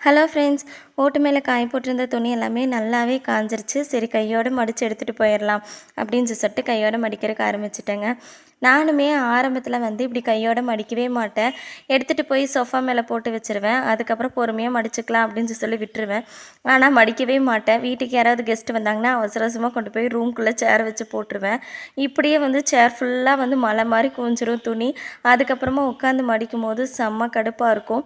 Hello friends, ஓட்டு மேலே காய போட்டிருந்த துணி எல்லாமே நல்லாவே காஞ்சிருச்சு. சரி கையோடு மடித்து எடுத்துகிட்டு போயிடலாம் அப்படின்னு சொல்லிட்டு கையோடு மடிக்கிறதுக்கு ஆரம்பிச்சிட்டேங்க. நானுமே ஆரம்பத்தில் இப்படி கையோடு மடிக்கவே மாட்டேன். எடுத்துகிட்டு போய் சோஃபா மேலே போட்டு வச்சுருவேன். அதுக்கப்புறம் பொறுமையாக மடிச்சுக்கலாம் அப்படின்னு சொல்லி விட்டுருவேன். ஆனால் மடிக்கவே மாட்டேன். வீட்டுக்கு யாராவது கெஸ்ட் வந்தாங்கன்னா அவசர அவசரமாக கொண்டு போய் ரூம்குள்ளே சேர் வச்சு போட்டுருவேன். இப்படியே சேர் ஃபுல்லாக மலை மாதிரி குவிஞ்சிரும் துணி. அதுக்கப்புறமா உட்காந்து மடிக்கும் போது செம்ம கடுப்பாக இருக்கும்.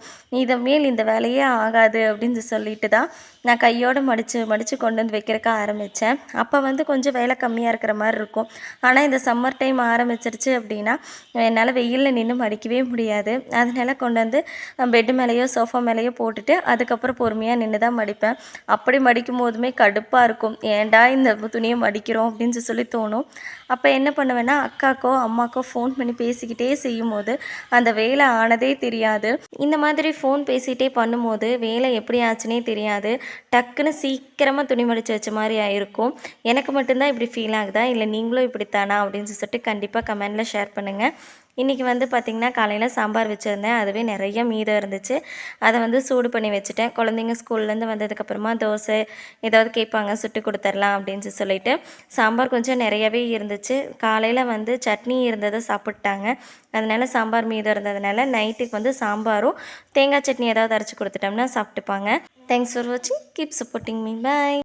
மேல் இந்த வேலையே ஆகாது அப்படின்னு சொல்லிட்டு தான் நான் கையோடு மடித்து கொண்டு வந்து வைக்கிறக்க ஆரம்பித்தேன். அப்போ கொஞ்சம் வேலை கம்மியாக இருக்கிற மாதிரி இருக்கும். ஆனால் இந்த சம்மர் டைம் ஆரம்பிச்சிருச்சு அப்படின்னா என்னால் வெயிலில் நின்று மடிக்கவே முடியாது. அதனால கொண்டு வந்து பெட்டு மேலேயோ சோஃபா மேலேயோ போட்டுட்டு அதுக்கப்புறம் பொறுமையாக நின்று தான் மடிப்பேன். அப்படி மடிக்கும் போதுமே கடுப்பாக இருக்கும். ஏன்டா இந்த துணியை மடிக்கிறோம் அப்படின்னு சொல்லி தோணும். அப்போ என்ன பண்ணுவேன்னா அக்காக்கோ அம்மாக்கோ ஃபோன் பண்ணி பேசிக்கிட்டே செய்யும் போது அந்த வேலை ஆனதே தெரியாது. இந்த மாதிரி ஃபோன் பேசிகிட்டே பண்ணும்போது வேலை எப்படி ஆச்சுன்னே தெரியாது. டக்குன்னு சீக்கிரமாக துணி மடித்து வச்ச மாதிரி ஆயிருக்கும். எனக்கு மட்டும்தான் இப்படி ஃபீல் ஆகுதா, இல்லை நீங்களும் இப்படித்தானா அப்படின்னு சொல்லிட்டு கண்டிப்பாக கமெண்டில் ஷேர் பண்ணுங்கள். இன்றைக்கி பார்த்திங்கன்னா காலையில் சாம்பார் வச்சுருந்தேன். அதுவே நிறைய மீதம் இருந்துச்சு. அதை சூடு பண்ணி வச்சுட்டேன். குழந்தைங்க ஸ்கூல்லேருந்து வந்ததுக்கப்புறமா தோசை ஏதாவது கேட்பாங்க, சுட்டு கொடுத்துர்லாம் அப்படின்னு சொல்லிட்டு சாம்பார் கொஞ்சம் நிறையவே இருந்துச்சு. காலையில் சட்னி இருந்ததை சாப்பிட்டாங்க. அதனால் சாம்பார் மீதம் இருந்ததுனால நைட்டுக்கு சாம்பாரும் தேங்காய் சட்னி ஏதாவது அரைச்சி கொடுத்துட்டோம்னா சாப்பிட்டுப்பாங்க. தேங்க்ஸ் ஃபார் வாட்சிங். Keep supporting me. பாய்.